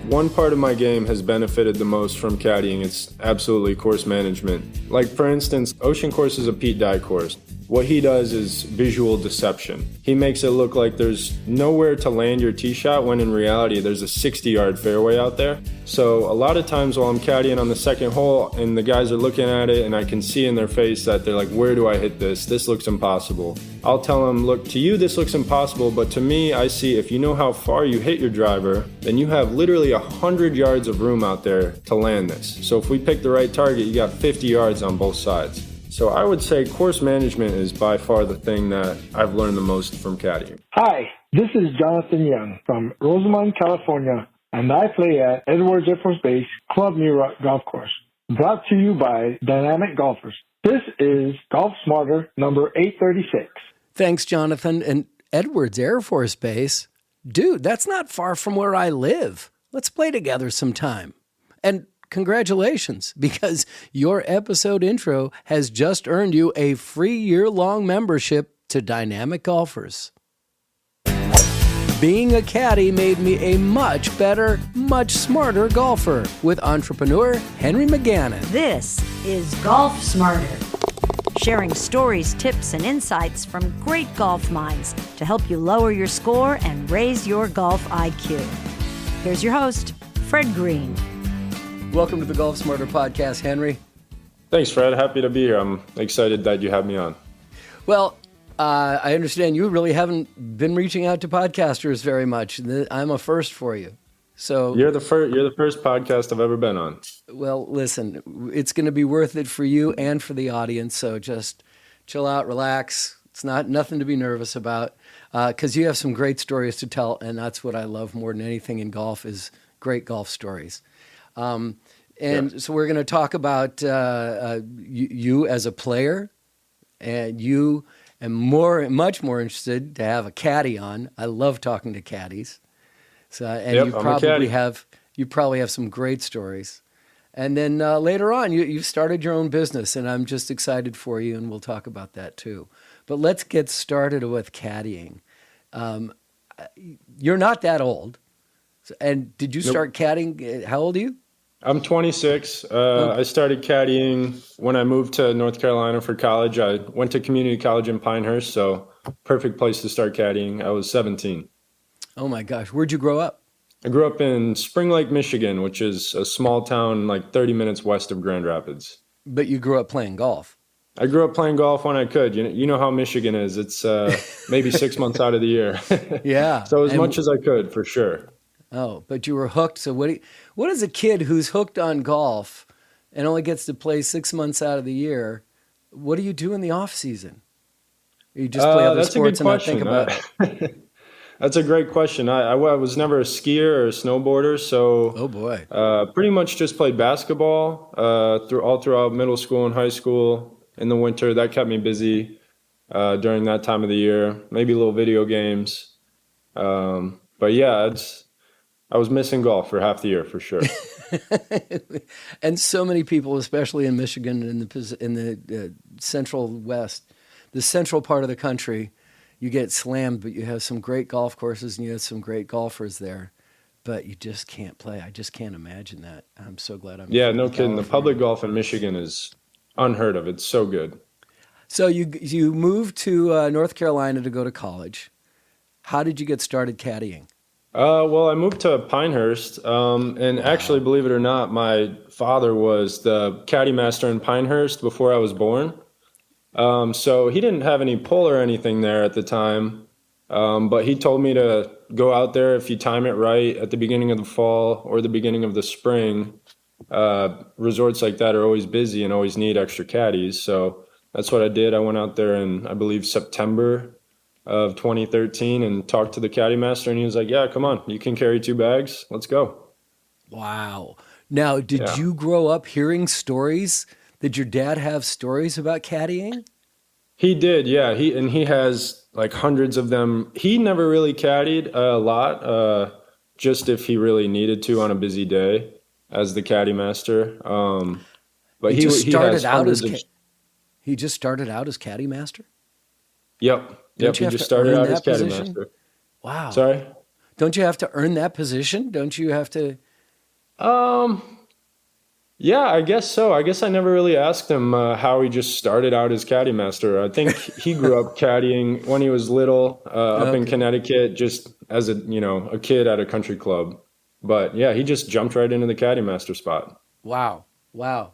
one part of my game has benefited the most from caddying, it's absolutely course management. Like, for instance, Ocean Course is a Pete Dye course. What he does is visual deception. He makes it look like there's nowhere to land your tee shot when in reality there's a 60-yard fairway out there. So a lot of times while I'm caddying on the second hole and the guys are looking at it and I can see in their face that they're like, where do I hit this? This looks impossible. I'll tell them, look, to you this looks impossible, but to me I see if you know how far you hit your driver, then you have literally 100 yards of room out there to land this. So if we pick the right target, you got 50 yards on both sides. So I would say course management is by far the thing that I've learned the most from caddying. Hi, this is Jonathan Young from Rosamond, California, and I play at Edwards Air Force Base Club Muir Golf Course. Brought to you by Dynamic Golfers. This is Golf Smarter number 836. Thanks, Jonathan. And Edwards Air Force Base? Dude, that's not far from where I live. Let's play together sometime. And congratulations, because your episode intro has just earned you a free year-long membership to Dynamic Golfers. Being a caddy made me a much better, much smarter golfer with entrepreneur Henry McGannon. This is Golf Smarter, sharing stories, tips, and insights from great golf minds to help you lower your score and raise your golf IQ. Here's your host, Fred Green. Welcome to the Golf Smarter podcast, Henry. Thanks, Fred. Happy to be here. I'm excited that you have me on. Well, I understand you really haven't been reaching out to podcasters very much. I'm a first for you. So You're the first podcast I've ever been on. Well, listen, it's going to be worth it for you and for the audience. So just chill out, relax. It's nothing to be nervous about, because you have some great stories to tell, and that's what I love more than anything in golf is great golf stories. So we're going to talk about you as a player, and you am much more interested to have a caddy on. I love talking to caddies. So, and you probably have some great stories. And then later on, you've started your own business, and I'm just excited for you, and we'll talk about that too. But let's get started with caddying. You're not that old. And did you start caddying? How old are you? I'm 26. I started caddying when I moved to North Carolina for college. I went to community college in Pinehurst, so perfect place to start caddying. I was 17. Oh my gosh. Where'd you grow up? I grew up in Spring Lake, Michigan, which is a small town like 30 minutes west of Grand Rapids. But you grew up playing golf. I grew up playing golf when I could. You know how Michigan is. It's maybe 6 months out of the year. Yeah. So as much as I could, for sure. Oh, but you were hooked. So what is a kid who's hooked on golf and only gets to play 6 months out of the year? What do you do in the off season? You just play other sports and not think about it? That's a great question. I was never a skier or a snowboarder, so oh boy, pretty much just played basketball throughout middle school and high school. In the winter, that kept me busy during that time of the year. Maybe little video games, but yeah, I was missing golf for half the year for sure. And so many people, especially in Michigan, in the central west, the central part of the country, you get slammed, but you have some great golf courses and you have some great golfers there, but you just can't play. I just can't imagine that. I'm so glad I'm. Yeah, no kidding. The public golf in Michigan is unheard of. It's so good. So you moved to North Carolina to go to college. How did you get started caddying? Well, I moved to Pinehurst, and actually, believe it or not, my father was the caddy master in Pinehurst before I was born. So he didn't have any pull or anything there at the time, but he told me to go out there if you time it right at the beginning of the fall or the beginning of the spring. Resorts like that are always busy and always need extra caddies. So that's what I did. I went out there in, I believe, September of 2013 and talked to the caddy master, and he was like, yeah, come on, you can carry 2 bags. Let's go. Wow. Now, did you grow up hearing stories? Did your dad have stories about caddying? He did, yeah. He has like hundreds of them. He never really caddied a lot, just if he really needed to on a busy day as the caddy master. But he just started out as caddy master? Yep. He just started out as caddy master. Wow. Sorry? Don't you have to earn that position? Don't you have to Um, yeah, I guess so. I guess I never really asked him how he just started out as caddy master. I think he grew up caddying when he was little, up in Okay. Connecticut, just as a kid at a country club. But yeah, he just jumped right into the caddy master spot. Wow. Wow.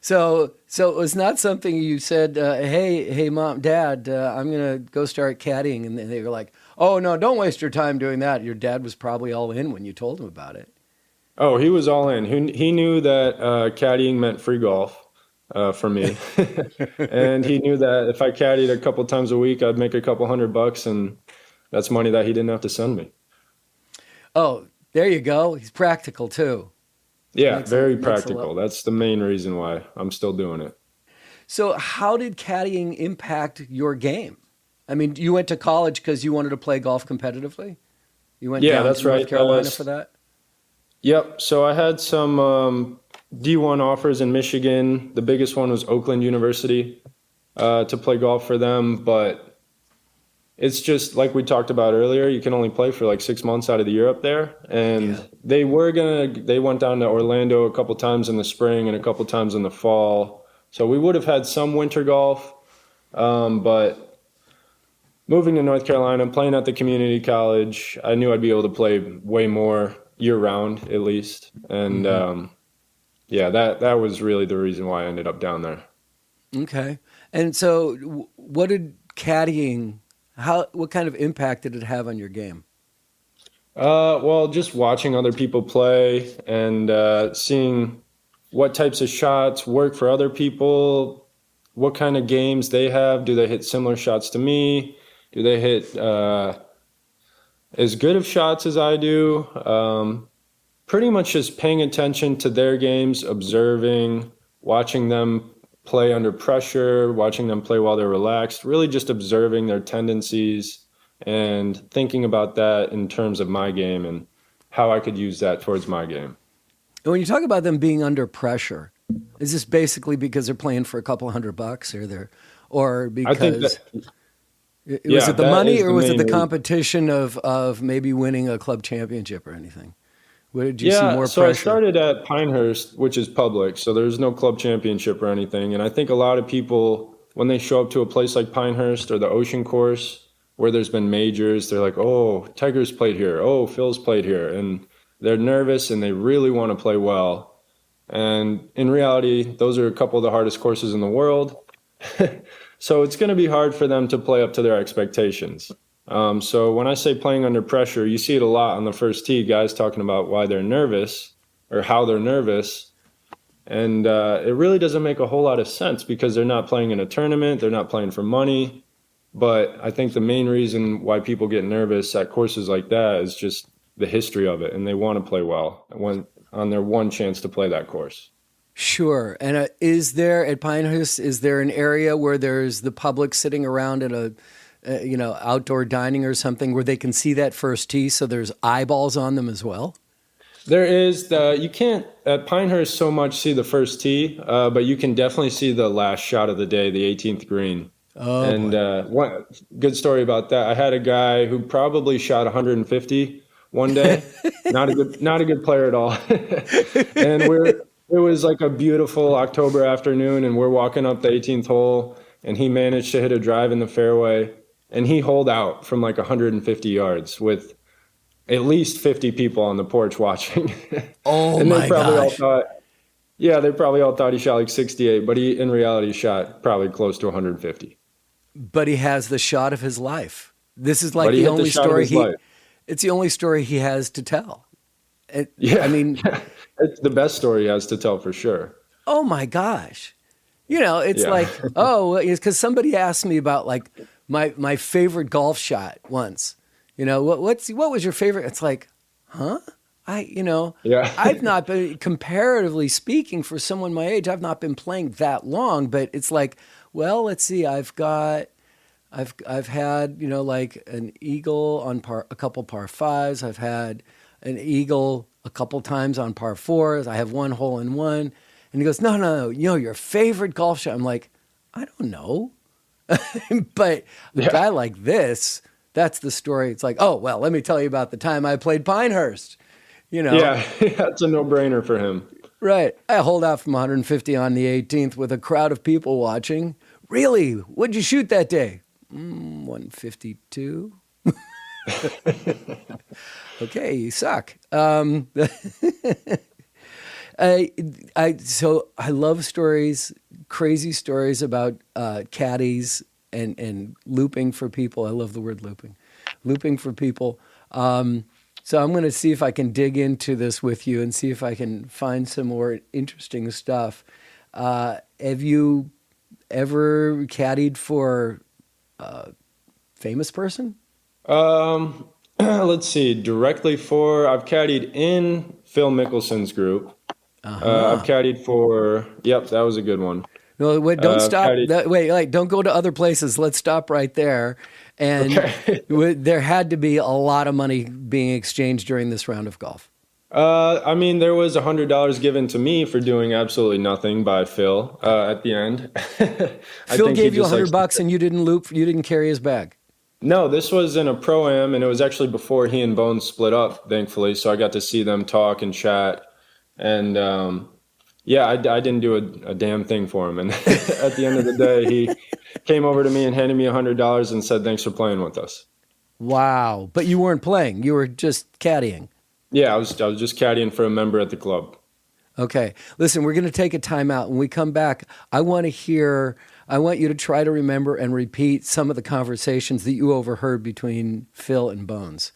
So it was not something you said, hey, mom, dad, I'm going to go start caddying. And then they were like, oh, no, don't waste your time doing that. Your dad was probably all in when you told him about it. Oh, he was all in. He knew that caddying meant free golf for me, and he knew that if I caddied a couple times a week, I'd make a couple $100, and that's money that he didn't have to send me. Oh, there you go. He's practical too. Yeah, Makes a very makes a lot. practical. That's the main reason why I'm still doing it. So, how did caddying impact your game? I mean, you went to college because you wanted to play golf competitively. You went Yeah, down that's to North right. Carolina for that. Yep. So I had some D1 offers in Michigan. The biggest one was Oakland University to play golf for them, but it's just like we talked about earlier. You can only play for like 6 months out of the year up there, Yeah. and they went down to Orlando a couple times in the spring and a couple times in the fall. So we would have had some winter golf, but moving to North Carolina, playing at the community college, I knew I'd be able to play way more year round at least, and Hmm. yeah, that was really the reason why I ended up down there. Okay. And so, what did caddying? What kind of impact did it have on your game? Well, just watching other people play and seeing what types of shots work for other people, what kind of games they have. Do they hit similar shots to me? Do they hit as good of shots as I do? Pretty much just paying attention to their games, observing, watching them play under pressure, watching them play while they're relaxed, really just observing their tendencies and thinking about that in terms of my game and how I could use that towards my game. And when you talk about them being under pressure, is this basically because they're playing for a couple $100, or I think because that, was yeah, it the that money, is or the was it main the reason. competition of maybe winning a club championship or anything? Where did you see Yeah, more so I pressure? started at Pinehurst, which is public, so there's no club championship or anything. And I think a lot of people, when they show up to a place like Pinehurst or the Ocean Course, where there's been majors, they're like, "Oh, Tiger's played here. Oh, Phil's played here," and they're nervous and they really want to play well. And in reality, those are a couple of the hardest courses in the world. So it's going to be hard for them to play up to their expectations. So when I say playing under pressure, you see it a lot on the first tee, guys talking about why they're nervous or how they're nervous. And it really doesn't make a whole lot of sense because they're not playing in a tournament, they're not playing for money. But I think the main reason why people get nervous at courses like that is just the history of it, and they want to play well when on their one chance to play that course. Sure. And is there at Pinehurst? Is there an area where there's the public sitting around at a outdoor dining or something where they can see that first tee? So there's eyeballs on them as well. There is you can't at Pinehurst so much see the first tee, but you can definitely see the last shot of the day, the 18th green. Oh And boy. one good story about that, I had a guy who probably shot 150 one day. Not a good player at all. And it was like a beautiful October afternoon, and we're walking up the 18th hole, and he managed to hit a drive in the fairway, and he holed out from like 150 yards with at least 50 people on the porch watching. Oh And my gosh. they probably all thought he shot like 68, but he in reality shot probably close to 150. But he has the shot of his life. This is like But he the hit the only shot of story his life. it's the only story he has to tell. I Yeah, mean, it's the best story he has to tell for sure. oh my gosh. It's Yeah. like, oh, it's because somebody asked me about like my favorite golf shot once. What was your favorite? It's like, huh? Yeah. I've not been, comparatively speaking, for someone my age, I've not been playing that long, but it's like, well, let's see, I've had, like an eagle on a couple par fives. I've had an eagle a couple times on par fours. I have one hole in one. And he goes, no, your favorite golf shot. I'm like, I don't know. But a Yeah. guy like this, that's the story. It's like, oh, well, let me tell you about the time I played Pinehurst. You know, Yeah, that's a no-brainer for him. right. I hold out from 150 on the 18th with a crowd of people watching. Really? What'd you shoot that day? 152. Okay, you suck. So I love stories, crazy stories about caddies and looping for people. I love the word looping for people. So I'm going to see if I can dig into this with you and see if I can find some more interesting stuff. Have you ever caddied for a famous person? Let's see. I've caddied in Phil Mickelson's group. I've caddied for. Yep, that was a good one. No, wait, don't stop. Caddied, Wait, don't go to other places. Let's stop right there. And okay. there had to be a lot of money being exchanged during this round of golf. I mean, there was $100 given to me for doing absolutely nothing by Phil at the end. Phil gave you $100 and you didn't loop. You didn't carry his bag. No, this was in a pro-am, and it was actually before he and Bones split up, thankfully. So I got to see them talk and chat. And I didn't do a damn thing for him. And at the end of the day, he came over to me and handed me $100 and said, "Thanks for playing with us." Wow. But you weren't playing. You were just caddying. Yeah, I was just caddying for a member at the club. Okay. Listen, we're going to take a timeout. When we come back, I want you to try to remember and repeat some of the conversations that you overheard between Phil and Bones.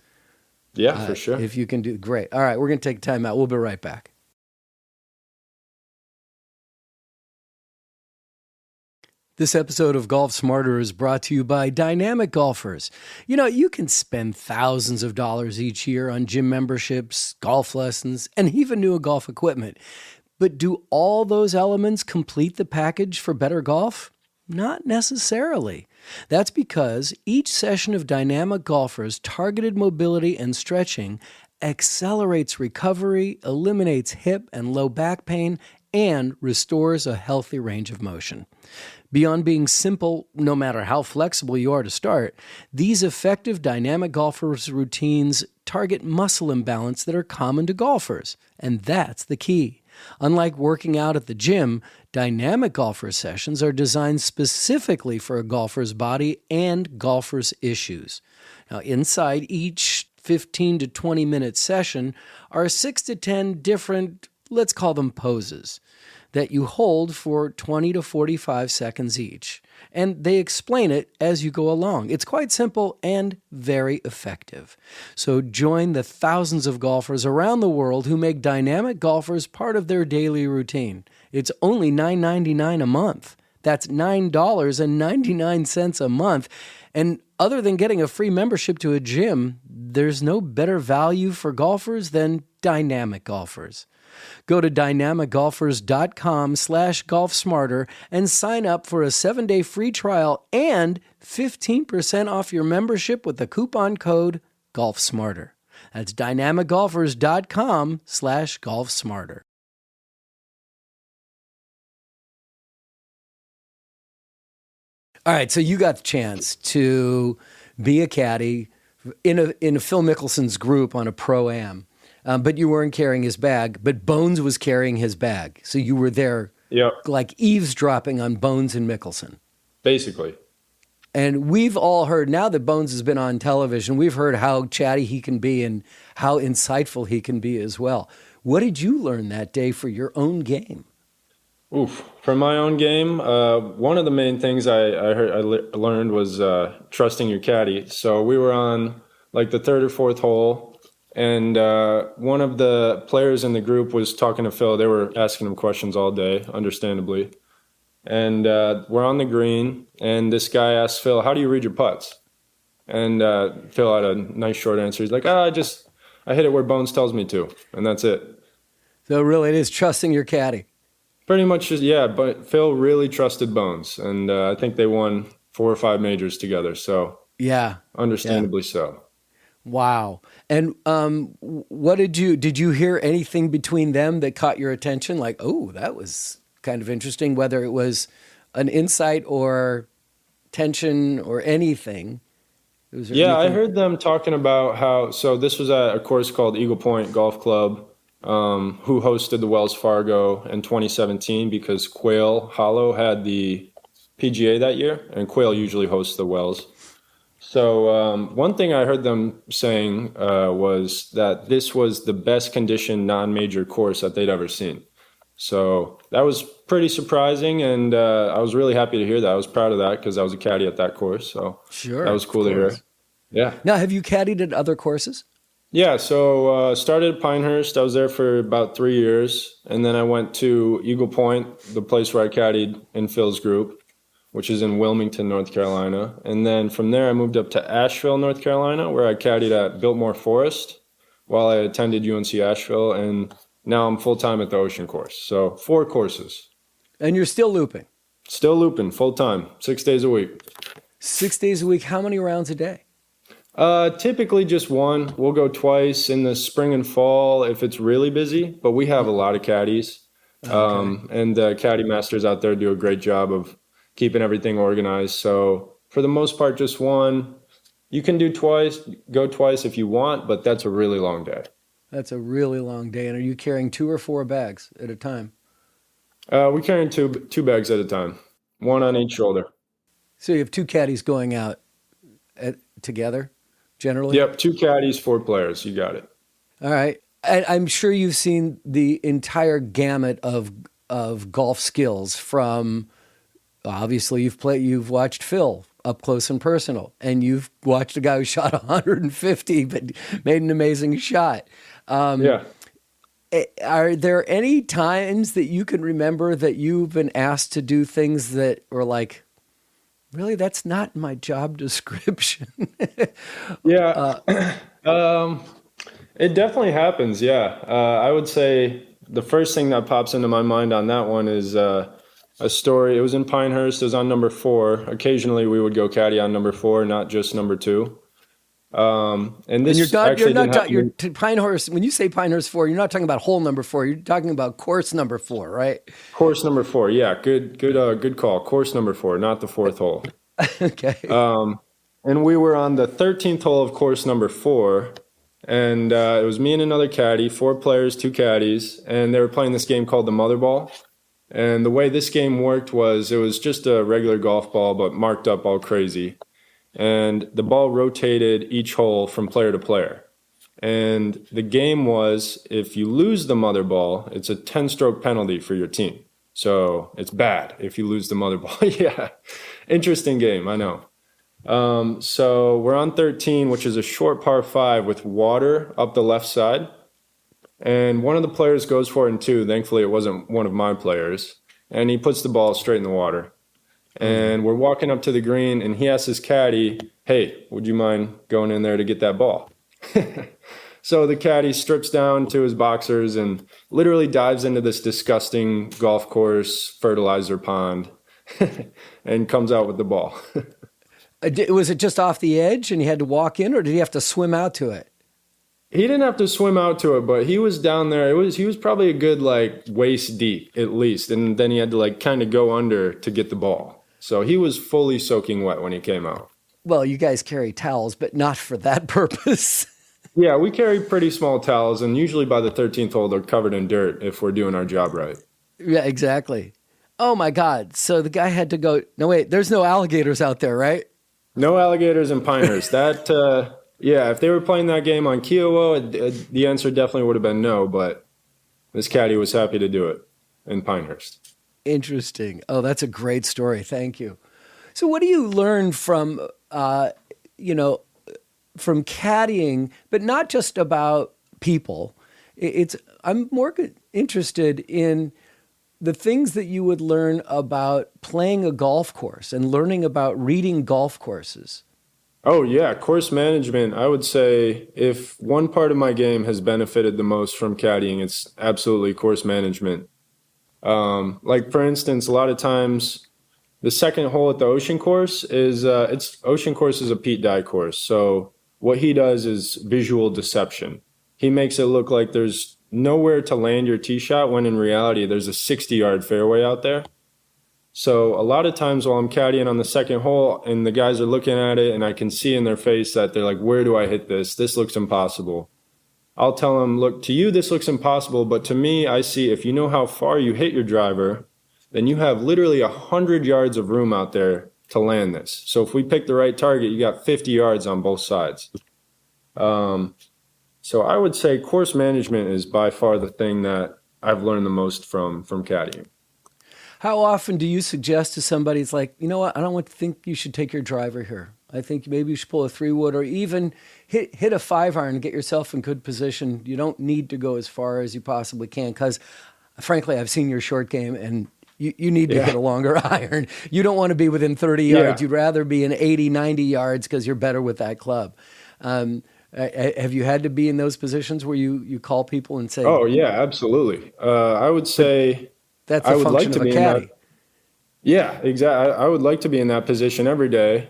Yeah, for sure. If you can do, great. All right, we're going to take a timeout. We'll be right back. This episode of Golf Smarter is brought to you by Dynamic Golfers. You know, you can spend thousands of dollars each year on gym memberships, golf lessons, and even new golf equipment. But do all those elements complete the package for better golf? Not necessarily. That's because each session of Dynamic Golfers' targeted mobility and stretching accelerates recovery, eliminates hip and low back pain, and restores a healthy range of motion. Beyond being simple, no matter how flexible you are to start, these effective Dynamic Golfers routines target muscle imbalance that are common to golfers, and that's the key. Unlike working out at the gym, Dynamic Golfer sessions are designed specifically for a golfer's body and golfer's issues. Now, inside each 15 to 20 minute session are 6 to 10 different, let's call them poses, that you hold for 20 to 45 seconds each. And they explain it as you go along. It's quite simple and very effective. So join the thousands of golfers around the world who make Dynamic Golfers part of their daily routine. It's only $9.99 a month. That's $9.99 a month. And other than getting a free membership to a gym, there's no better value for golfers than Dynamic Golfers. Go to dynamicgolfers.com/golfsmarter and sign up for a 7-day free trial and 15% off your membership with the coupon code GolfSmarter. That's dynamicgolfers.com/golfsmarter. All right, so you got the chance to be a caddy in a Phil Mickelson's group on a pro-am. But you weren't carrying his bag, but Bones was carrying his bag. So you were there like eavesdropping on Bones and Mickelson. Basically. And we've all heard, now that Bones has been on television, we've heard how chatty he can be and how insightful he can be as well. What did you learn that day for your own game? For my own game, one of the main things I learned was trusting your caddy. So we were on like the third or fourth hole. And one of the players in the group was talking to Phil. They were asking him questions all day, understandably. And we're on the green, and this guy asked Phil, "How do you read your putts?" And Phil had a nice short answer. He's like, I hit it where Bones tells me to, and that's it. So really it is trusting your caddy. Pretty much, but Phil really trusted Bones, and I think they won 4 or 5 majors together, so understandably so. Wow. And what did you hear anything between them that caught your attention? Like, oh, that was kind of interesting, whether it was an insight or tension or anything. Was there Yeah, I anything? heard them talking about how. So this was at a course called Eagle Point Golf Club, who hosted the Wells Fargo in 2017 because Quail Hollow had the PGA that year, and Quail usually hosts the Wells. So one thing I heard them saying was that this was the best conditioned non-major course that they'd ever seen. So that was pretty surprising, and I was really happy to hear that. I was proud of that because I was a caddy at that course, so Sure, that was of cool to hear. course. Yeah. Now, have you caddied at other courses? Yeah, so started at Pinehurst. I was there for about 3 years, and then I went to Eagle Point, the place where I caddied in Phil's group, which is in Wilmington, North Carolina. And then from there, I moved up to Asheville, North Carolina, where I caddied at Biltmore Forest while I attended UNC Asheville, and now I'm full-time at the Ocean Course. So 4 courses. And you're still looping Still looping full-time, 6 days a week. 6 days a week. How many rounds a day? Typically just one. We'll go twice in the spring and fall if it's really busy, but we have a lot of caddies. And the caddy masters out there do a great job of keeping everything organized. So for the most part, just one. You can do twice, go twice if you want, but that's a really long day. That's a really long day. And are you carrying 2 or 4 bags at a time? We're carrying two bags at a time, one on each shoulder. So you have 2 caddies going out together, generally? Yep, 2 caddies, 4 players. You got it. All right. And I'm sure you've seen the entire gamut of golf skills from, obviously you've watched Phil up close and personal, and you've watched a guy who shot 150 but made an amazing shot. Yeah. Are there any times that you can remember that you've been asked to do things that were like, really, that's not my job description? Yeah. It definitely happens. Yeah. I would say the first thing that pops into my mind on that one is a story. It was in Pinehurst. It was on number 4. Occasionally we would go caddy on number 4, not just number 2. And this you're Pinehurst. When you say Pinehurst 4, you're not talking about hole number 4. You're talking about course number 4, right? Course number 4. Yeah. Good call. Course number 4, not the 4th hole. Okay. And we were on the 13th hole of course number 4. And it was me and another caddy, 4 players, 2 caddies, and they were playing this game called the Mother Ball. And the way this game worked was it was just a regular golf ball, but marked up all crazy. And the ball rotated each hole from player to player. And the game was, if you lose the Mother Ball, it's a 10-stroke penalty for your team. So it's bad if you lose the Mother Ball. Yeah, interesting game, I know. So we're on 13, which is a short par 5 with water up the left side. And one of the players goes for it in 2. Thankfully, it wasn't one of my players. And he puts the ball straight in the water. And we're walking up to the green, and he asks his caddy, hey, would you mind going in there to get that ball? So the caddy strips down to his boxers and literally dives into this disgusting golf course fertilizer pond and comes out with the ball. Was it just off the edge and you had to walk in, or did you have to swim out to it? He didn't have to swim out to it, but he was down there. He was probably a good waist deep at least, and then he had to kind of go under to get the ball. So he was fully soaking wet when he came out. Well, you guys carry towels, but not for that purpose. Yeah, we carry pretty small towels, and usually by the 13th hole, they're covered in dirt if we're doing our job right. Yeah, exactly. Oh my God! So the guy had to go. No, wait. There's no alligators out there, right? No alligators in Pinehurst. Yeah, if they were playing that game on Kiowa, the answer definitely would have been no, but this caddy was happy to do it in Pinehurst. Interesting. Oh, that's a great story. Thank you. So what do you learn from, from caddying, but not just about people? I'm more interested in the things that you would learn about playing a golf course and learning about reading golf courses. Oh, yeah. Course management. I would say if one part of my game has benefited the most from caddying, it's absolutely course management. For instance, a lot of times the second hole at the Ocean Course is Ocean Course is a Pete Dye course. So what he does is visual deception. He makes it look like there's nowhere to land your tee shot when in reality there's a 60-yard fairway out there. So a lot of times while I'm caddying on the second hole and the guys are looking at it and I can see in their face that they're like, where do I hit this? This looks impossible. I'll tell them, look, to you, this looks impossible. But to me, I see if you know how far you hit your driver, then you have literally 100 yards of room out there to land this. So if we pick the right target, you got 50 yards on both sides. So I would say course management is by far the thing that I've learned the most from caddying. How often do you suggest to somebody, it's like, you know what, I don't think you should take your driver here. I think maybe you should pull a 3-wood or even hit a 5-iron and get yourself in good position. You don't need to go as far as you possibly can because, frankly, I've seen your short game and you need to hit a longer iron. You don't want to be within 30 yards. You'd rather be in 80, 90 yards because you're better with that club. Have you had to be in those positions where you call people and say, oh, yeah, absolutely. I would say that's a function of a caddy. Yeah, exactly. I would like to be in that position every day.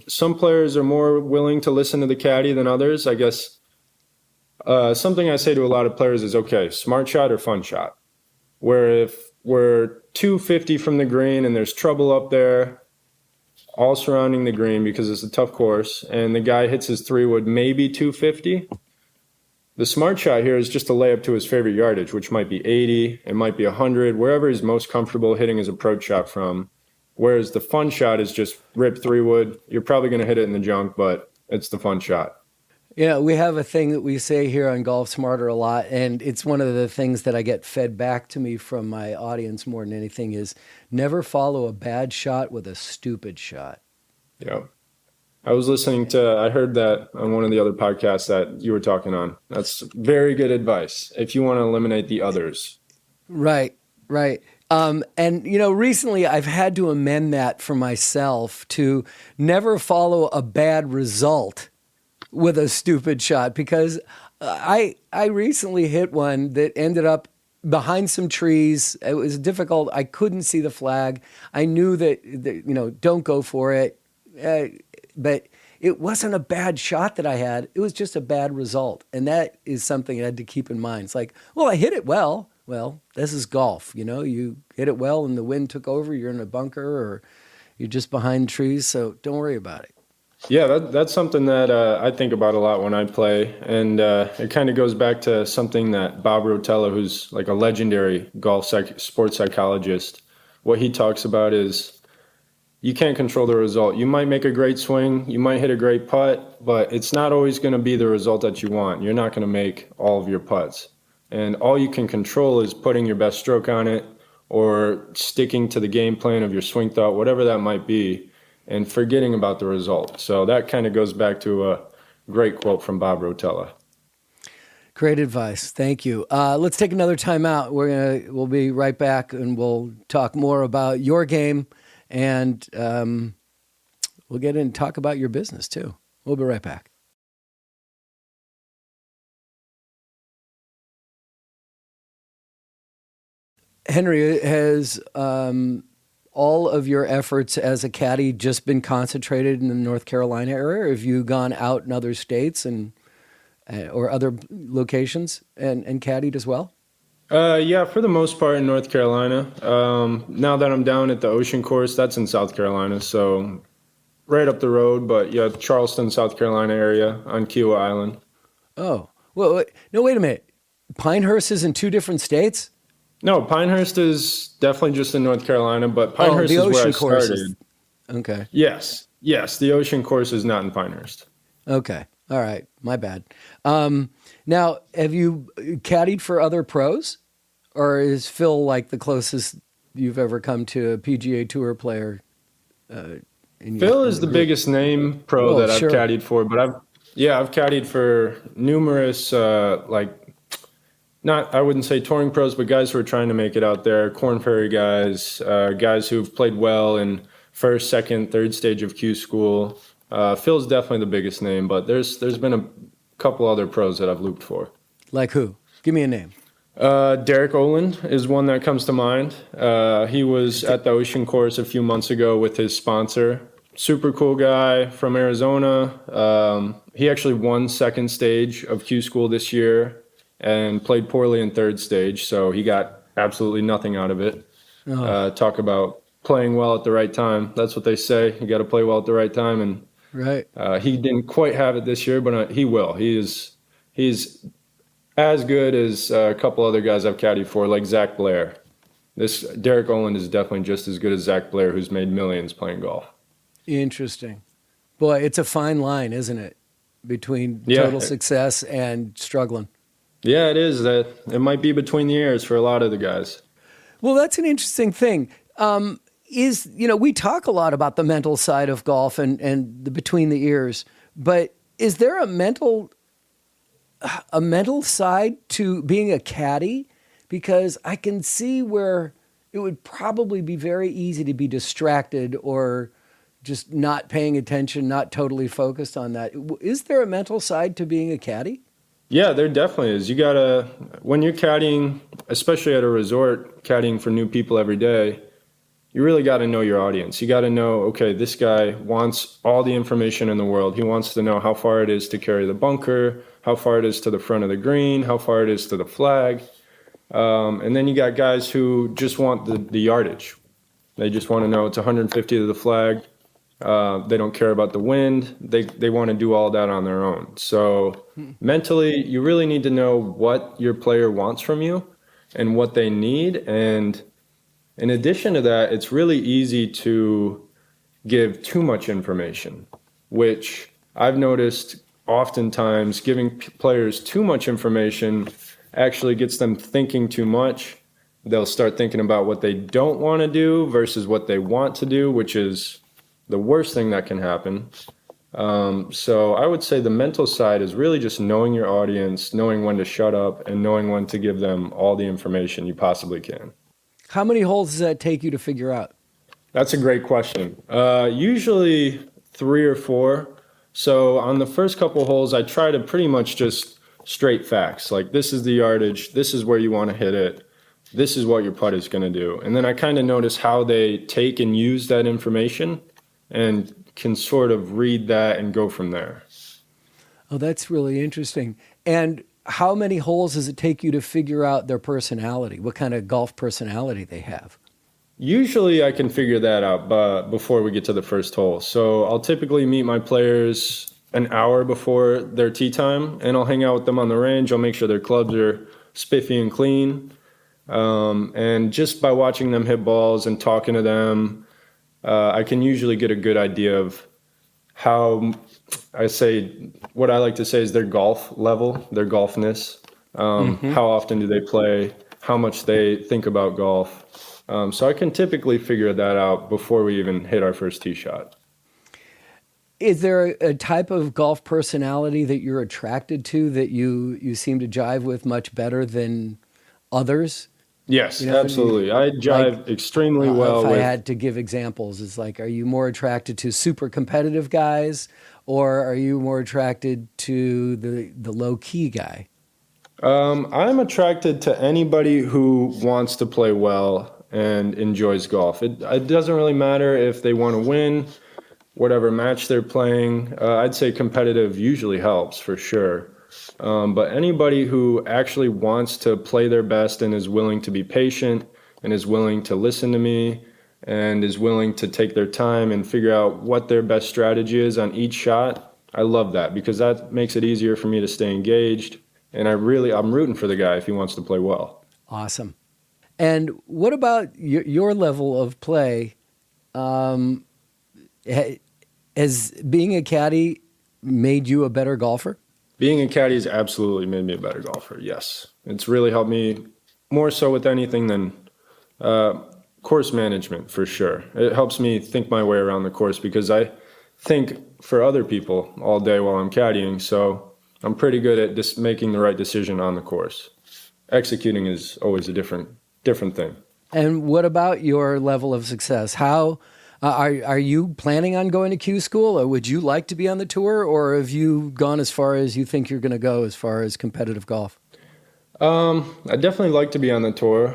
Some players are more willing to listen to the caddy than others. I guess something I say to a lot of players is, okay, smart shot or fun shot? Where if we're 250 from the green and there's trouble up there, all surrounding the green because it's a tough course, and the guy hits his 3-wood maybe 250, the smart shot here is just to lay up to his favorite yardage, which might be 80, it might be 100, wherever he's most comfortable hitting his approach shot from. Whereas the fun shot is just rip 3-wood. You're probably going to hit it in the junk, but it's the fun shot. Yeah, we have a thing that we say here on Golf Smarter a lot, and it's one of the things that I get fed back to me from my audience more than anything is never follow a bad shot with a stupid shot. Yeah. I heard that on one of the other podcasts that you were talking on. That's very good advice if you want to eliminate the others. Right. And, recently I've had to amend that for myself to never follow a bad result with a stupid shot because I recently hit one that ended up behind some trees. It was difficult. I couldn't see the flag. I knew that don't go for it. But it wasn't a bad shot that I had. It was just a bad result. And that is something I had to keep in mind. It's like, well, I hit it well. Well, this is golf. You hit it well and the wind took over. You're in a bunker or you're just behind trees. So don't worry about it. Yeah, that's something that I think about a lot when I play. And it kind of goes back to something that Bob Rotella, who's like a legendary sports psychologist, what he talks about is you can't control the result. You might make a great swing, you might hit a great putt, but it's not always going to be the result that you want. You're not going to make all of your putts. And all you can control is putting your best stroke on it or sticking to the game plan of your swing thought, whatever that might be, and forgetting about the result. So that kind of goes back to a great quote from Bob Rotella. Great advice. Thank you. Let's take another time out. We'll be right back and we'll talk more about your game. And we'll get in and talk about your business, too. We'll be right back. Henry, has all of your efforts as a caddy just been concentrated in the North Carolina area? Or have you gone out in other states or other locations and caddied as well? Yeah, for the most part in North Carolina. Now that I'm down at the Ocean Course, that's in South Carolina, so right up the road. But yeah, Charleston, South Carolina area on Kiowa Island. Oh, well, no, wait a minute. Pinehurst is in 2 different states? No, Pinehurst is definitely just in North Carolina, but Pinehurst is where I started. Okay. Yes, the Ocean Course is not in Pinehurst. Okay. All right. My bad. Now, have you caddied for other pros? Or is Phil like the closest you've ever come to a PGA Tour player? Phil is the biggest name pro that I've caddied for, but I've caddied for numerous, I wouldn't say touring pros, but guys who are trying to make it out there, Korn Ferry guys, guys who've played well in first, second, third stage of Q school. Phil's definitely the biggest name, but there's been a couple other pros that I've looped for. Like who? Give me a name. Derek Oland is one that comes to mind. He was at the Ocean Course a few months ago with his sponsor. Super cool guy from Arizona. He actually won second stage of Q school this year and played poorly in third stage, so he got absolutely nothing out of it. Talk about playing well at the right time. That's what they say. You got to play well at the right time, and Right. he didn't quite have it this year, but he will. He's as good as a couple other guys I've caddied for, like Zach Blair. This Derek Oland is definitely just as good as Zach Blair, who's made millions playing golf. Interesting. Boy, it's a fine line, isn't it? Between total success and struggling. Yeah, it is. It might be between the ears for a lot of the guys. Well, that's an interesting thing. We talk a lot about the mental side of golf and the between the ears, but is there a mental side to being a caddy? Because I can see where it would probably be very easy to be distracted or just not paying attention, not totally focused on that. Is there a mental side to being a caddy? Yeah, there definitely is. When you're caddying, especially at a resort, caddying for new people every day, you really got to know your audience. You got to know, okay, this guy wants all the information in the world. He wants to know how far it is to carry the bunker, how far it is to the front of the green, how far it is to the flag. And then you got guys who just want the yardage. They just want to know it's 150 to the flag. They don't care about the wind. They want to do all that on their own. So mentally, you really need to know what your player wants from you and what they need. And in addition to that, it's really easy to give too much information, which I've noticed oftentimes giving players too much information actually gets them thinking too much. They'll start thinking about what they don't want to do versus what they want to do, which is the worst thing that can happen. So I would say the mental side is really just knowing your audience, knowing when to shut up, and knowing when to give them all the information you possibly can. How many holes does that take you to figure out? That's a great question. Usually 3 or 4. So on the first couple holes, I try to pretty much just straight facts. Like, this is the yardage, this is where you want to hit it, this is what your putt is going to do. And then I kind of notice how they take and use that information and can sort of read that and go from there. Oh, that's really interesting. And how many holes does it take you to figure out their personality? What kind of golf personality they have? Usually I can figure that out before we get to the first hole. So I'll typically meet my players an hour before their tee time, and I'll hang out with them on the range. I'll make sure their clubs are spiffy and clean. And just by watching them hit balls and talking to them, I can usually get a good idea of how, what I like to say is their golf level, their golfness. How often do they play? How much they think about golf. So I can typically figure that out before we even hit our first tee shot. Is there a type of golf personality that you're attracted to that you seem to jive with much better than others? Yes, absolutely. I jive extremely well if with... I had to give examples, it's like, are you more attracted to super competitive guys, or are you more attracted to the low-key guy? I'm attracted to anybody who wants to play well and enjoys golf. It doesn't really matter if they want to win, whatever match they're playing. I'd say competitive usually helps for sure. But anybody who actually wants to play their best and is willing to be patient and is willing to listen to me and is willing to take their time and figure out what their best strategy is on each shot, I love that because that makes it easier for me to stay engaged. And I'm rooting for the guy if he wants to play well. Awesome. And what about your level of play? Has being a caddy made you a better golfer? Being a caddy has absolutely made me a better golfer, yes. It's really helped me more so with anything than course management, for sure. It helps me think my way around the course because I think for other people all day while I'm caddying, so I'm pretty good at just making the right decision on the course. Executing is always a different thing. And what about your level of success? How are you planning on going to Q school, or would you like to be on the tour, or have you gone as far as you think you're going to go as far as competitive golf? I definitely like to be on the tour.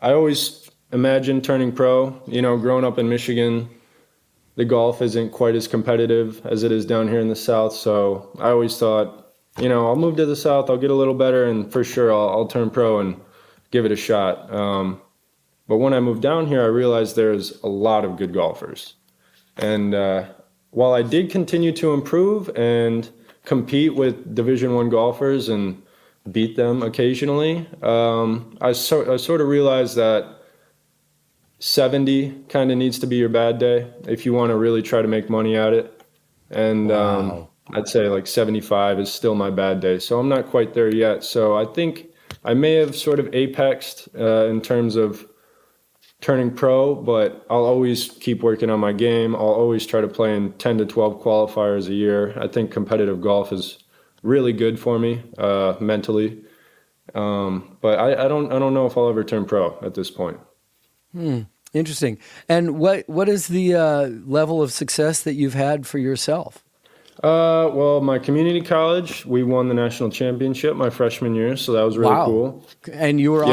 I always imagined turning pro. Growing up in Michigan, the golf isn't quite as competitive as it is down here in the South. So I always thought, I'll move to the South, I'll get a little better, and for sure I'll turn pro and give it a shot. But when I moved down here, I realized there's a lot of good golfers. And while I did continue to improve and compete with Division I golfers and beat them occasionally, I sort of realized that 70 kind of needs to be your bad day if you want to really try to make money at it. And Wow. I'd say like 75 is still my bad day. So I'm not quite there yet. So I think I may have sort of apexed in terms of turning pro, but I'll always keep working on my game. I'll always try to play in 10 to 12 qualifiers a year. I think competitive golf is really good for me mentally. But I don't know if I'll ever turn pro at this point. Interesting. And what is the level of success that you've had for yourself? Well, my community college, we won the national championship my freshman year, so that was really cool. And you were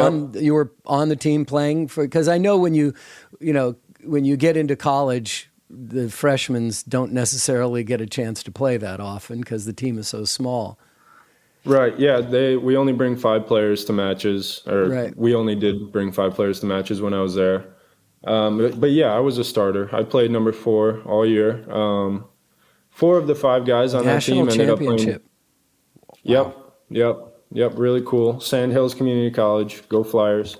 on the team playing for, because I know when you get into college, the freshmen don't necessarily get a chance to play that often because the team is so small. Right. Yeah. We only bring 5 players to matches, or Right. we only did bring 5 players to matches when I was there. But yeah, I was a starter. I played number 4 all year. 4 of the 5 guys on that team ended up playing. Championship. Yep. Really cool. Sand Hills Community College. Go Flyers.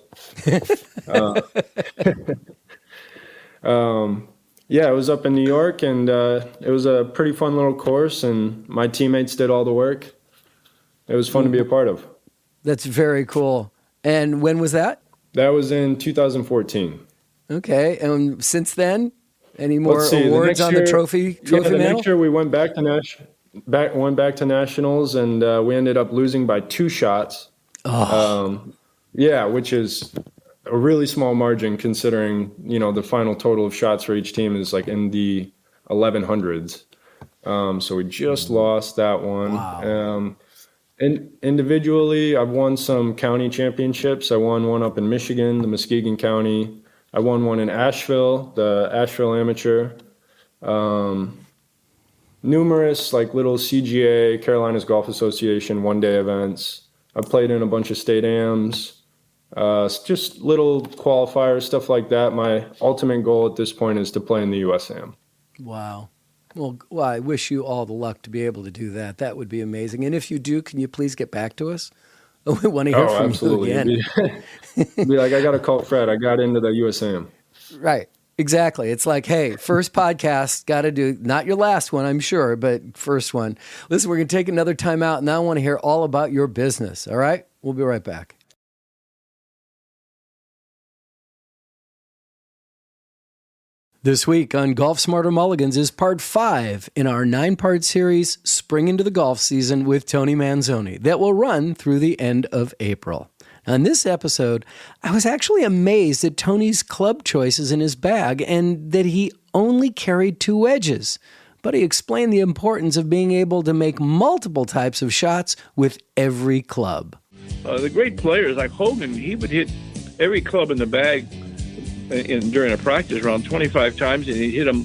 Yeah, it was up in New York, and it was a pretty fun little course, and my teammates did all the work. It was fun to be a part of. That's very cool. And when was that? That was in 2014. Okay. And since then, any more Let's see, awards on the trophy the mantle? next year we went back to nationals, and we ended up losing by 2 shots. Yeah, which is a really small margin considering, the final total of shots for each team is like in the 1100s. So we just lost that one. Wow. And individually, I've won some county championships. I won one up in Michigan, the Muskegon County. I won one in Asheville, the Asheville Amateur. Numerous like little CGA, Carolinas Golf Association, one-day events. I played in a bunch of state AMs, just little qualifiers, stuff like that. My ultimate goal at this point is to play in the USAM. Wow. Well, I wish you all the luck to be able to do that. That would be amazing. And if you do, can you please get back to us? We want to hear from absolutely. you again. Be like, I got to call Fred. I got into the USAM. Right. Exactly. It's like, hey, first podcast, got to do, not your last one, I'm sure, but first one. Listen, we're going to take another time out, and now I want to hear all about your business. All right? We'll be right back. This week on Golf Smarter Mulligans is part 5 in our 9-part series, Spring into the Golf Season with Tony Manzoni, that will run through the end of April. Now, in this episode, I was actually amazed at Tony's club choices in his bag and that he only carried 2 wedges. But he explained the importance of being able to make multiple types of shots with every club. The great players like Hogan, he would hit every club in the bag during a practice round 25 times, and he'd hit them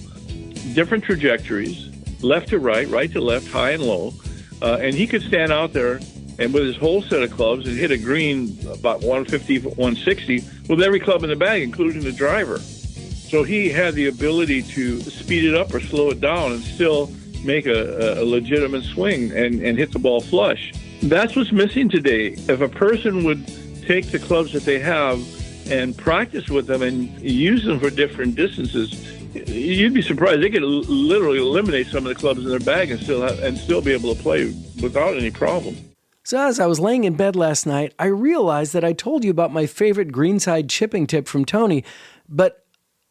different trajectories, left to right, right to left, high and low. And he could stand out there and with his whole set of clubs and hit a green about 150, 160 with every club in the bag, including the driver. So he had the ability to speed it up or slow it down and still make a legitimate swing and hit the ball flush. That's what's missing today. If a person would take the clubs that they have and practice with them and use them for different distances, you'd be surprised. They could literally eliminate some of the clubs in their bag and still be able to play without any problem. So as I was laying in bed last night, I realized that I told you about my favorite greenside chipping tip from Tony, but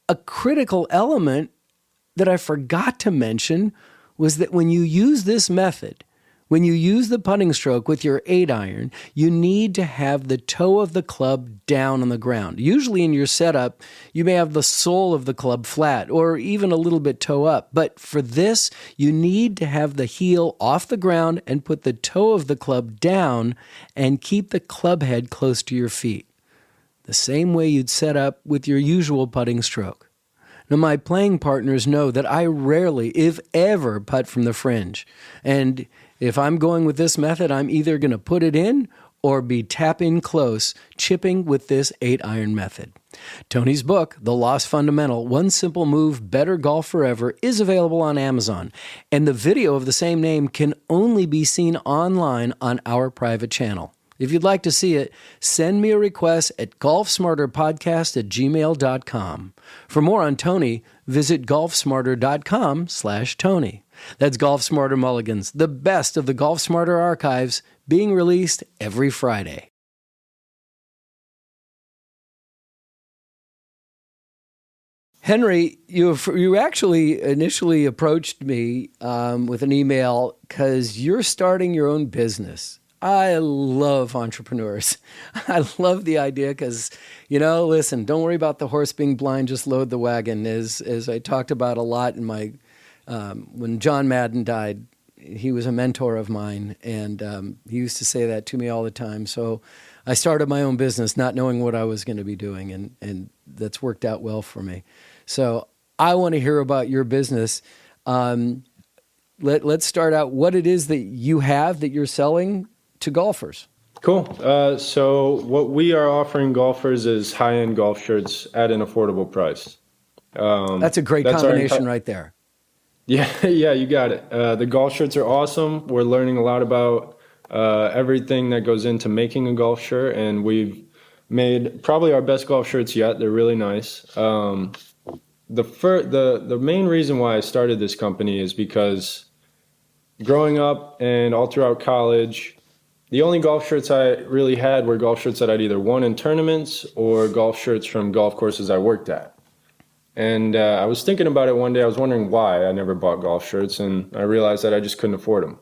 a critical element that I forgot to mention was that when you use this method, when you use the putting stroke with your 8-iron, you need to have the toe of the club down on the ground. Usually in your setup, you may have the sole of the club flat or even a little bit toe up. But for this, you need to have the heel off the ground and put the toe of the club down and keep the club head close to your feet. The same way you'd set up with your usual putting stroke. Now, my playing partners know that I rarely, if ever, putt from the fringe. And if I'm going with this method, I'm either going to put it in or be tapping close, chipping with this 8-iron method. Tony's book, The Lost Fundamental, One Simple Move, Better Golf Forever, is available on Amazon, and the video of the same name can only be seen online on our private channel. If you'd like to see it, send me a request at golfsmarterpodcast@gmail.com. For more on Tony, visit golfsmarter.com/Tony. That's Golf Smarter Mulligans, the best of the Golf Smarter archives, being released every Friday. Henry, you actually initially approached me with an email because you're starting your own business. I love entrepreneurs. I love the idea because, listen, don't worry about the horse being blind, just load the wagon. As I talked about a lot in my, when John Madden died, he was a mentor of mine, and he used to say that to me all the time. So I started my own business not knowing what I was going to be doing, and that's worked out well for me. So I want to hear about your business. Let's start out what it is that you have that you're selling to golfers. Cool. So what we are offering golfers is high-end golf shirts at an affordable price. That's a great combination right there. Yeah, you got it. The golf shirts are awesome. We're learning a lot about everything that goes into making a golf shirt, and we've made probably our best golf shirts yet. They're really nice. The main reason why I started this company is because growing up and all throughout college, the only golf shirts I really had were golf shirts that I'd either won in tournaments or golf shirts from golf courses I worked at. And I was thinking about it one day. I was wondering why I never bought golf shirts, and I realized that I just couldn't afford them.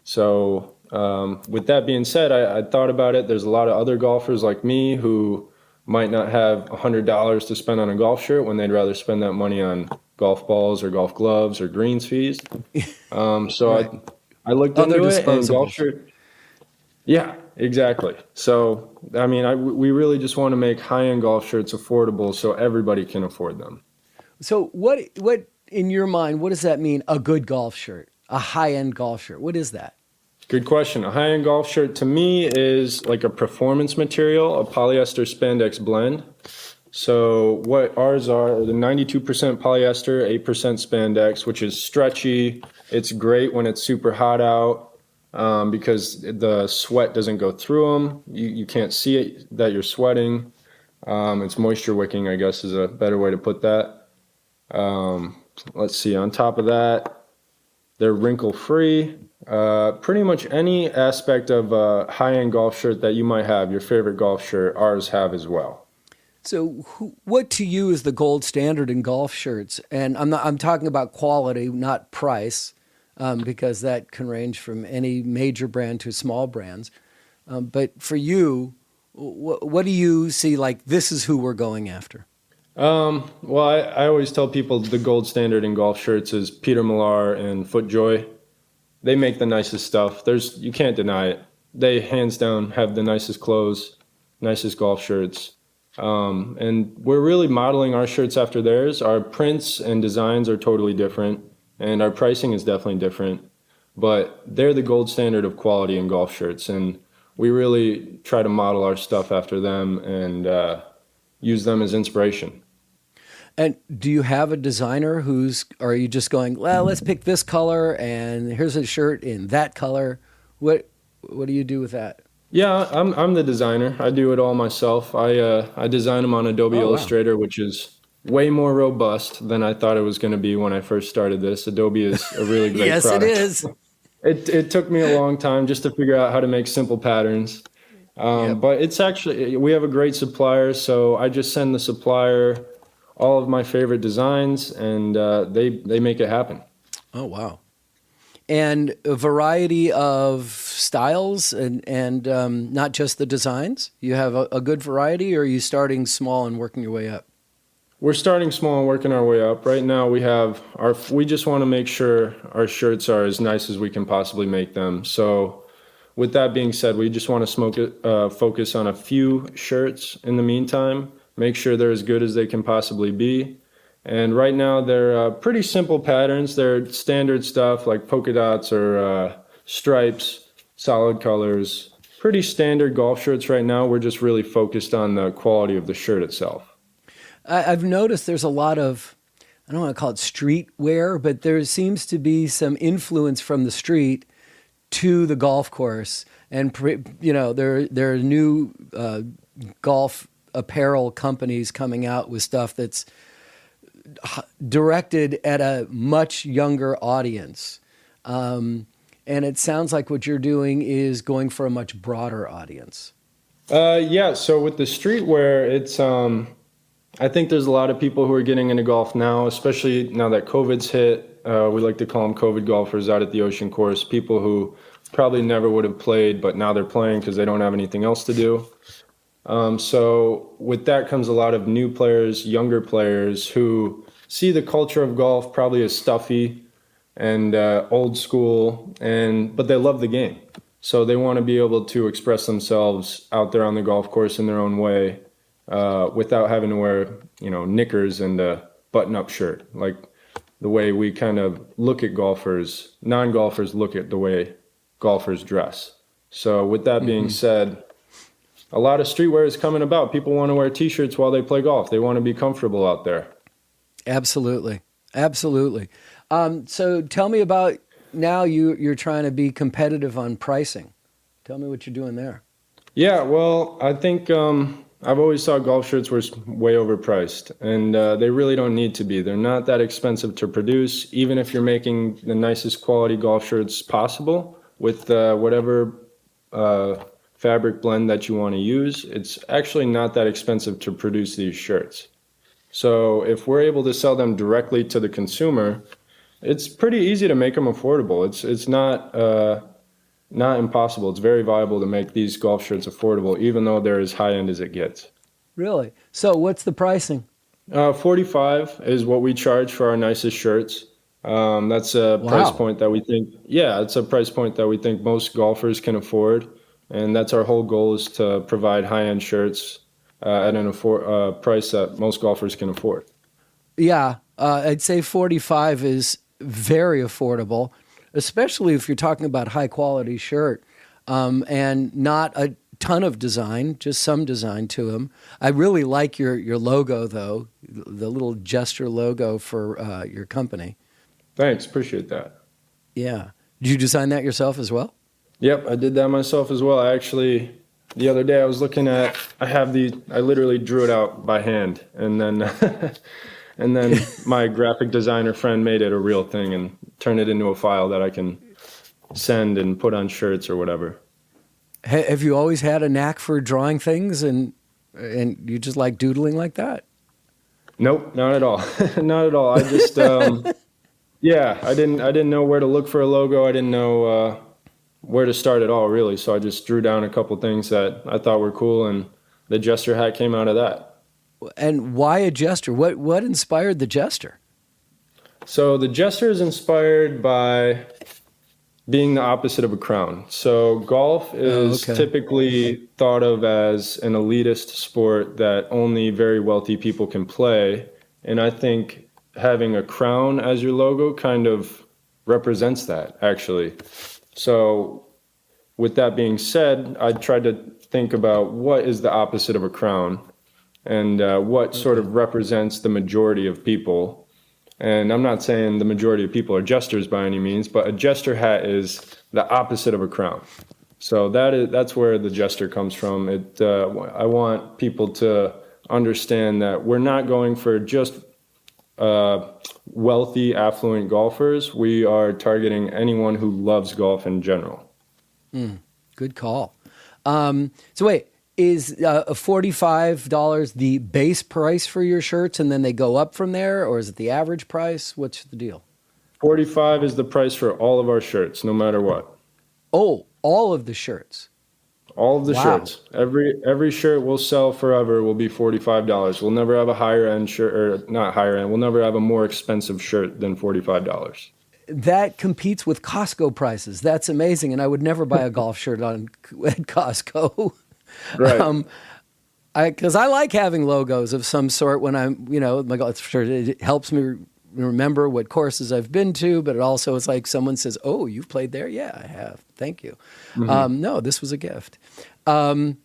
So with that being said, I thought about it. There's a lot of other golfers like me who might not have $100 to spend on a golf shirt when they'd rather spend that money on golf balls or golf gloves or greens fees. So right. I looked into it, and golf shirt. Yeah, exactly. So, I mean, we really just want to make high-end golf shirts affordable so everybody can afford them. So what in your mind, what does that mean, a good golf shirt, a high-end golf shirt? What is that? Good question. A high-end golf shirt to me is like a performance material, a polyester spandex blend. So what ours are the 92% polyester, 8% spandex, which is stretchy. It's great when it's super hot out. Because the sweat doesn't go through them. You can't see it that you're sweating. It's moisture wicking, I guess, is a better way to put that. Let's see, on top of that, they're wrinkle free. Pretty much any aspect of a high-end golf shirt that you might have, your favorite golf shirt, ours have as well. So what to you is the gold standard in golf shirts? And I'm talking about quality, not price. Because that can range from any major brand to small brands. But for you, what do you see like this is who we're going after? Well, I always tell people the gold standard in golf shirts is Peter Millar and FootJoy. They make the nicest stuff. You can't deny it. They hands down have the nicest clothes, nicest golf shirts. And we're really modeling our shirts after theirs. Our prints and designs are totally different. And our pricing is definitely different, but they're the gold standard of quality in golf shirts. And we really try to model our stuff after them and use them as inspiration. And do you have a designer or are you just going, well, let's pick this color and here's a shirt in that color? What do you do with that? Yeah, I'm the designer. I do it all myself. I design them on Adobe Illustrator, which is way more robust than I thought it was going to be when I first started this. Adobe is a really great yes, product. Yes, it is. It took me a long time just to figure out how to make simple patterns. But it's actually, we have a great supplier, so I just send the supplier all of my favorite designs, and they make it happen. Oh, wow. And a variety of styles and not just the designs? You have a good variety, or are you starting small and working your way up? We're starting small and working our way up. Right now we just want to make sure our shirts are as nice as we can possibly make them. So with that being said, we just want to focus on a few shirts in the meantime, make sure they're as good as they can possibly be. And right now they're pretty simple patterns. They're standard stuff like polka dots or stripes, solid colors, pretty standard golf shirts right now. We're just really focused on the quality of the shirt itself. I've noticed there's a lot of, I don't want to call it street wear, but there seems to be some influence from the street to the golf course. And, there are new golf apparel companies coming out with stuff that's directed at a much younger audience. And it sounds like what you're doing is going for a much broader audience. Yeah, so with the streetwear, it's I think there's a lot of people who are getting into golf now, especially now that COVID's hit. We like to call them COVID golfers out at the Ocean Course, people who probably never would have played, but now they're playing because they don't have anything else to do. So with that comes a lot of new players, younger players who see the culture of golf probably as stuffy and old school, but they love the game. So they want to be able to express themselves out there on the golf course in their own way without having to wear, knickers and a button-up shirt. Like the way we kind of look at golfers, non-golfers look at the way golfers dress. So with that being said, a lot of streetwear is coming about. People want to wear T-shirts while they play golf. They want to be comfortable out there. Absolutely. Absolutely. So tell me about now you're trying to be competitive on pricing. Tell me what you're doing there. Yeah, well, I think I've always thought golf shirts were way overpriced, and they really don't need to be. They're not that expensive to produce, even if you're making the nicest quality golf shirts possible with whatever fabric blend that you want to use. It's actually not that expensive to produce these shirts. So if we're able to sell them directly to the consumer, it's pretty easy to make them affordable. It's not impossible. It's very viable to make these golf shirts affordable, even though they're as high-end as it gets. Really? So what's the pricing? $45 is what we charge for our nicest shirts. That's a price point that we think, it's a price point that we think most golfers can afford. And that's our whole goal, is to provide high-end shirts at an price that most golfers can afford. Yeah, I'd say 45 is very affordable, especially if you're talking about high-quality shirt and not a ton of design, just some design to them. I really like your logo, though, the little gesture logo for your company. Thanks, appreciate that. Yeah. Did you design that yourself as well? Yep, I did that myself as well. I actually, the other day I was looking at, I literally drew it out by hand, and then and then my graphic designer friend made it a real thing and turned it into a file that I can send and put on shirts or whatever. Have you always had a knack for drawing things and you just like doodling like that? Nope, not at all. Not at all. I just I didn't know where to look for a logo. I didn't know where to start at all, really. So I just drew down a couple things that I thought were cool, and the Jester hat came out of that. And why a Jester? What inspired the Jester? So the Jester is inspired by being the opposite of a crown. So golf is typically thought of as an elitist sport that only very wealthy people can play. And I think having a crown as your logo kind of represents that, actually. So with that being said, I tried to think about what is the opposite of a crown and what sort of represents the majority of people. And I'm not saying the majority of people are jesters by any means, but a jester hat is the opposite of a crown. So that's where the Jester comes from. I want people to understand that we're not going for just wealthy, affluent golfers. We are targeting anyone who loves golf in general. Good call. So wait, is $45 the base price for your shirts and then they go up from there, or is it the average price? What's the deal? $45 is the price for all of our shirts, no matter what. Oh, all of the shirts? All of the shirts. Every shirt we'll sell forever will be $45. We'll never have a higher end shirt, or not higher end. We'll never have a more expensive shirt than $45. That competes with Costco prices. That's amazing. And I would never buy a golf shirt at Costco. Right. Because I like having logos of some sort when I'm, my golf shirt. It helps me remember what courses I've been to, but it also is like someone says, "Oh, you've played there? Yeah, I have. Thank you." No, this was a gift. Well,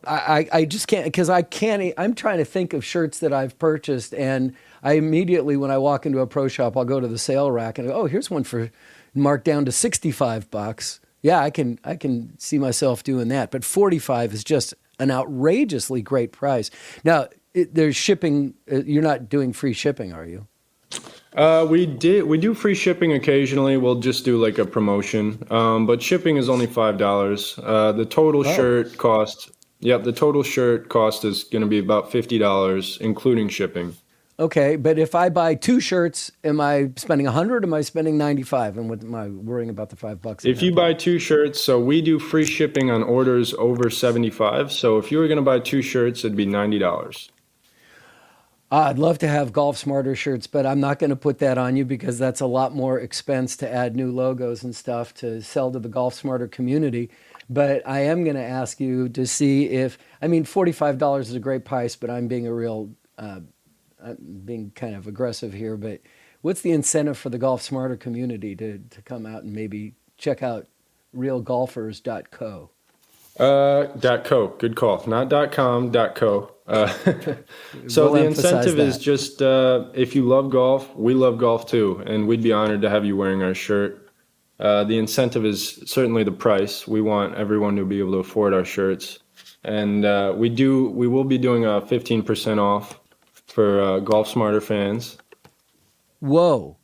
I just can't, because I'm trying to think of shirts that I've purchased, and I immediately, when I walk into a pro shop, I'll go to the sale rack and go, "Oh, here's one for marked down to $65. Yeah, I can see myself doing that." But $45 is just an outrageously great price. Now, there's shipping. You're not doing free shipping, are you? We do free shipping occasionally. We'll just do like a promotion. But shipping is only $5. The total shirt cost. Yep, the total shirt cost is going to be about $50, including shipping. Okay, but if I buy 2 shirts, am I spending $100? Am I spending $95? And what am I worrying about the $5? If you buy 2 shirts, so we do free shipping on orders over 75. So if you were going to buy 2 shirts, it'd be $90. I'd love to have Golf Smarter shirts, but I'm not going to put that on you because that's a lot more expense to add new logos and stuff to sell to the Golf Smarter community. But I am going to ask you to see if, I mean, $45 is a great price, but I'm being being kind of aggressive here. But what's the incentive for the Golf Smarter community to come out and maybe check out realgolfers.co? .co, good call. Not .com, .co. So We'll the emphasize incentive is that. just if you love golf, we love golf too, and we'd be honored to have you wearing our shirt. The incentive is certainly the price. We want everyone to be able to afford our shirts, and we will be doing a 15% off for Golf Smarter fans. Whoa.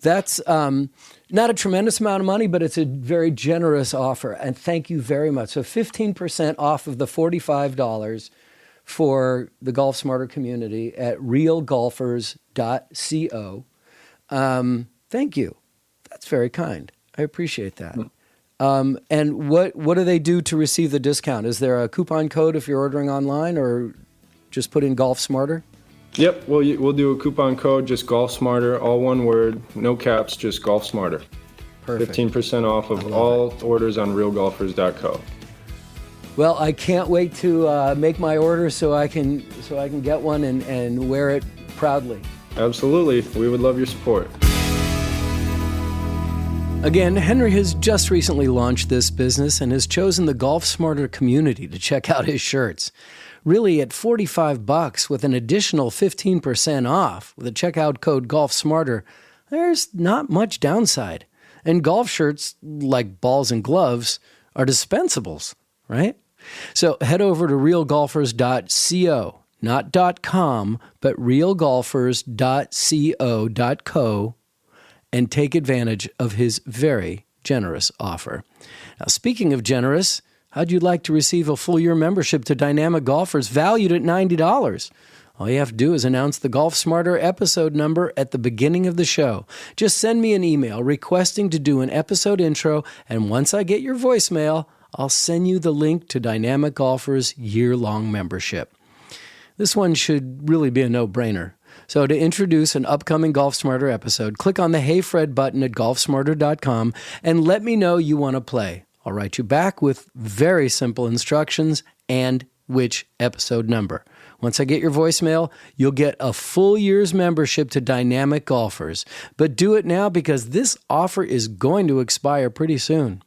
That's not a tremendous amount of money, but it's a very generous offer. And thank you very much. So 15% off of the $45 for the Golf Smarter community at realgolfers.co. Thank you. That's very kind. I appreciate that. And what do they do to receive the discount? Is there a coupon code if you're ordering online, or just put in Golf Smarter? Yep, we'll do a coupon code, just Golf Smarter, all one word, no caps, just Golf Smarter. Perfect. 15% off of all orders on realgolfers.co. Well, I can't wait to make my order so I can get one and wear it proudly. Absolutely, we would love your support. Again, Henry has just recently launched this business and has chosen the Golf Smarter community to check out his shirts. Really, at $45 with an additional 15% off with a checkout code Golf Smarter, there's not much downside. And golf shirts, like balls and gloves, are dispensables, right? So head over to realgolfers.co, not .com, but realgolfers.co, and take advantage of his very generous offer. Now, speaking of generous, how'd you like to receive a full-year membership to Dynamic Golfers valued at $90? All you have to do is announce the Golf Smarter episode number at the beginning of the show. Just send me an email requesting to do an episode intro, and once I get your voicemail, I'll send you the link to Dynamic Golfers' year-long membership. This one should really be a no-brainer. So to introduce an upcoming Golf Smarter episode, click on the Hey Fred button at golfsmarter.com and let me know you want to play. I'll write you back with very simple instructions and which episode number. Once I get your voicemail, you'll get a full year's membership to Dynamic Golfers. But do it now because this offer is going to expire pretty soon.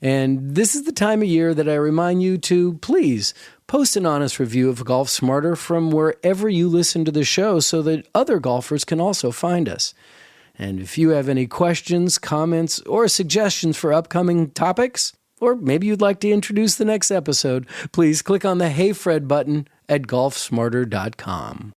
And this is the time of year that I remind you to please post an honest review of Golf Smarter from wherever you listen to the show so that other golfers can also find us. And if you have any questions, comments, or suggestions for upcoming topics, or maybe you'd like to introduce the next episode, please click on the Hey Fred button at golfsmarter.com.